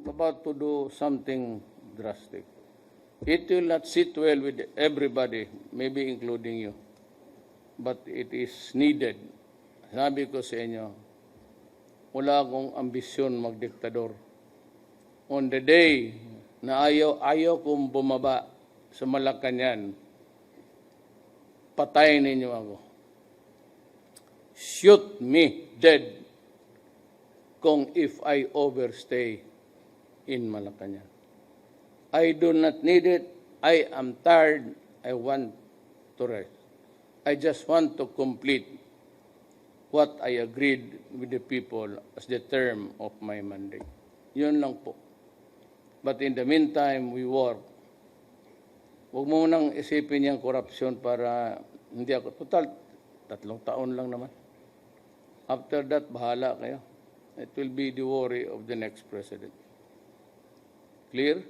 about to do something drastic. It will not sit well with everybody, maybe including you. But it is needed. Sabi ko sa inyo, wala akong ambisyon magdiktador. On the day na ayaw kong bumaba sa Malacanang, patayin ninyo ako. Shoot me dead kung if I overstay in Malacanang. I do not need it. I am tired. I want to rest. I just want to complete what I agreed with the people as the term of my mandate. Yun lang po. But in the meantime, we work. Huwag mo nang isipin yung korupsyon para hindi ako. Total, 3 taon lang naman. After that, bahala kayo. It will be the worry of the next president. Clear?